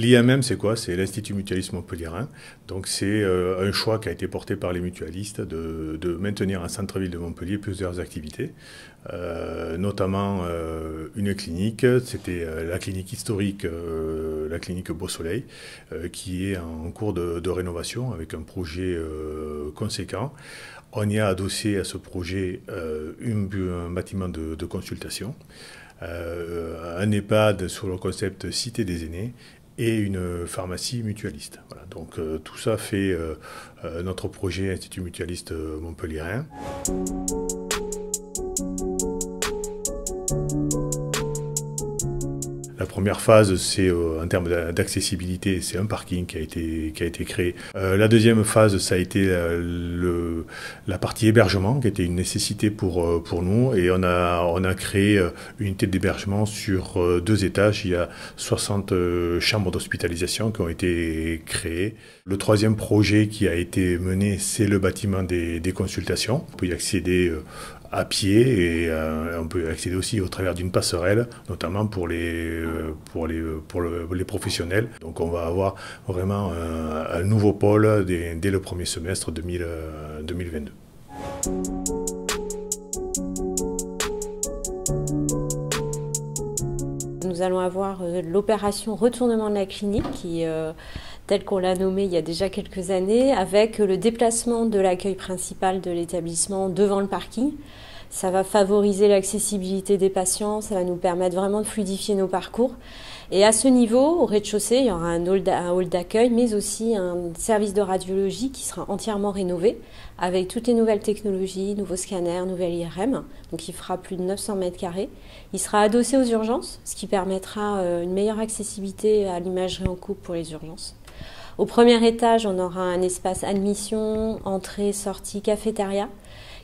L'IMM, c'est quoi? C'est l'Institut Mutualiste Montpelliérain. Donc c'est un choix qui a été porté par les mutualistes de maintenir en centre-ville de Montpellier plusieurs activités, notamment une clinique, c'était la clinique historique, la clinique Beau Soleil, qui est en cours de rénovation avec un projet conséquent. On y a adossé à ce projet un bâtiment de consultation, un EHPAD sur le concept Cité des aînés et une pharmacie mutualiste. Voilà, donc tout ça fait notre projet Institut Mutualiste Montpelliérain. La première phase, c'est en termes d'accessibilité, c'est un parking qui a été créé. La deuxième phase, ça a été la partie hébergement, qui était une nécessité pour nous. Et on a créé une unité d'hébergement sur 2 étages. Il y a 60 chambres d'hospitalisation qui ont été créées. Le troisième projet qui a été mené, c'est le bâtiment des consultations. On peut y accéder à pied et on peut accéder aussi au travers d'une passerelle, notamment pour les professionnels. Donc on va avoir vraiment un nouveau pôle dès le premier semestre 2022. Nous allons avoir l'opération retournement de la clinique qui tel qu'on l'a nommé il y a déjà quelques années, avec le déplacement de l'accueil principal de l'établissement devant le parking. Ça va favoriser l'accessibilité des patients, ça va nous permettre vraiment de fluidifier nos parcours. Et à ce niveau, au rez-de-chaussée, il y aura un hall d'accueil, mais aussi un service de radiologie qui sera entièrement rénové, avec toutes les nouvelles technologies, nouveaux scanners, nouvelle IRM, donc il fera plus de 900 mètres carrés. Il sera adossé aux urgences, ce qui permettra une meilleure accessibilité à l'imagerie en coupe pour les urgences. Au premier étage, on aura un espace admission, entrée, sortie, cafétéria,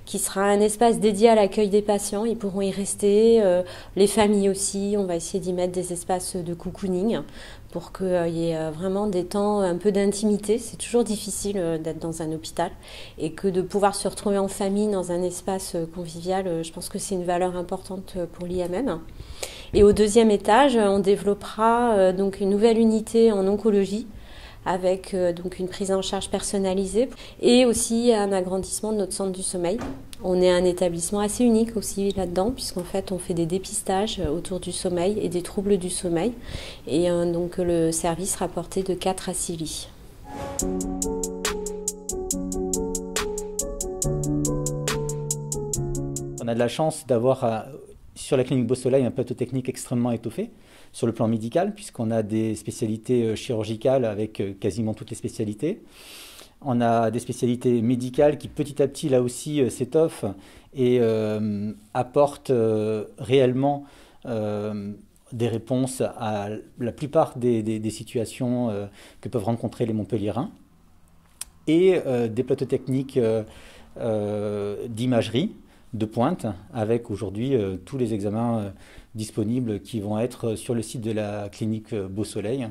qui sera un espace dédié à l'accueil des patients. Ils pourront y rester, les familles aussi. On va essayer d'y mettre des espaces de cocooning pour qu'il y ait vraiment des temps un peu d'intimité. C'est toujours difficile d'être dans un hôpital et que de pouvoir se retrouver en famille dans un espace convivial, je pense que c'est une valeur importante pour l'IMM. Et au deuxième étage, on développera donc une nouvelle unité en oncologie, avec donc une prise en charge personnalisée et aussi un agrandissement de notre centre du sommeil. On est un établissement assez unique aussi là-dedans, puisqu'en fait on fait des dépistages autour du sommeil et des troubles du sommeil. Et donc le service sera porté de 4 à 6 lits. On a de la chance d'avoir sur la clinique Beau Soleil un plateau technique extrêmement étoffé sur le plan médical, puisqu'on a des spécialités chirurgicales avec quasiment toutes les spécialités. On a des spécialités médicales qui petit à petit là aussi s'étoffent et apportent réellement des réponses à la plupart des situations que peuvent rencontrer les Montpelliérains. Et des plateaux techniques d'imagerie de pointe, avec aujourd'hui tous les examens disponibles qui vont être sur le site de la clinique Beau Soleil.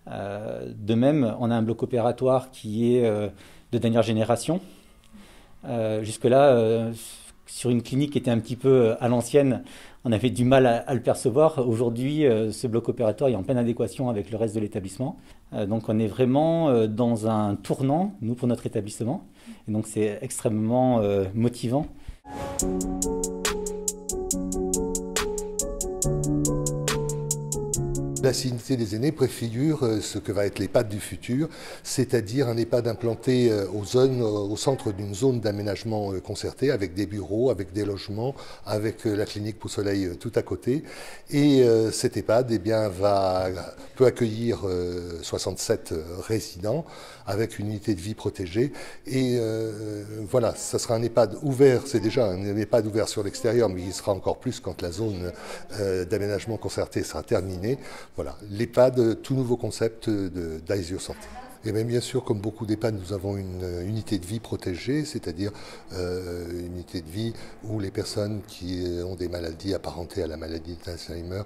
De même, on a un bloc opératoire qui est de dernière génération. Jusque-là, sur une clinique qui était un petit peu à l'ancienne, on avait du mal à le percevoir. Aujourd'hui, ce bloc opératoire est en pleine adéquation avec le reste de l'établissement. Donc on est vraiment dans un tournant, nous, pour notre établissement. Et donc c'est extrêmement motivant. La Cité des aînés préfigure ce que va être l'EHPAD du futur, c'est-à-dire un EHPAD implanté au centre d'une zone d'aménagement concerté, avec des bureaux, avec des logements, avec la clinique Beau Soleil tout à côté. Et cet EHPAD peut accueillir 67 résidents avec une unité de vie protégée. Et voilà, ça sera un EHPAD ouvert, c'est déjà un EHPAD ouvert sur l'extérieur, mais il sera encore plus quand la zone d'aménagement concerté sera terminée. Voilà, l'EHPAD, tout nouveau concept d'Aesio Santé. Et bien sûr, comme beaucoup d'EHPAD, nous avons une unité de vie protégée, c'est-à-dire une unité de vie où les personnes qui ont des maladies apparentées à la maladie d'Alzheimer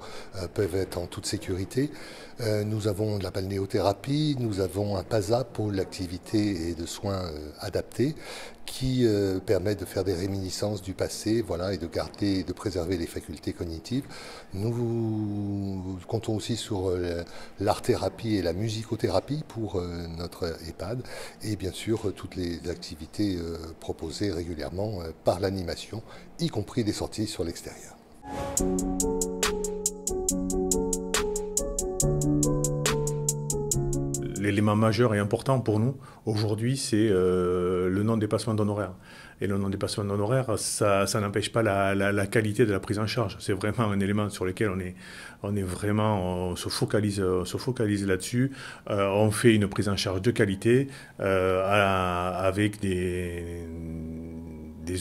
peuvent être en toute sécurité. Nous avons de la balnéothérapie, nous avons un PASA, pôle d'activité et de soins adaptés, qui permet de faire des réminiscences du passé, voilà, et de garder, de préserver les facultés cognitives. Nous comptons aussi sur l'art-thérapie et la musicothérapie pour notre EHPAD, et bien sûr toutes les activités proposées régulièrement par l'animation, y compris des sorties sur l'extérieur. L'élément majeur et important pour nous aujourd'hui, c'est le non-dépassement d'honoraires. Et le non-dépassement d'honoraires, ça n'empêche pas la qualité de la prise en charge. C'est vraiment un élément sur lequel on se focalise là-dessus. On fait une prise en charge de qualité avec des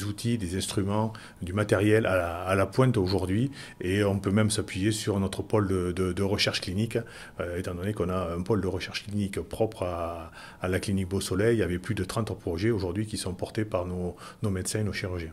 outils, des instruments, du matériel à la pointe aujourd'hui, et on peut même s'appuyer sur notre pôle de recherche clinique, étant donné qu'on a un pôle de recherche clinique propre à la clinique Beau Soleil, avec plus de 30 projets aujourd'hui qui sont portés par nos médecins et nos chirurgiens.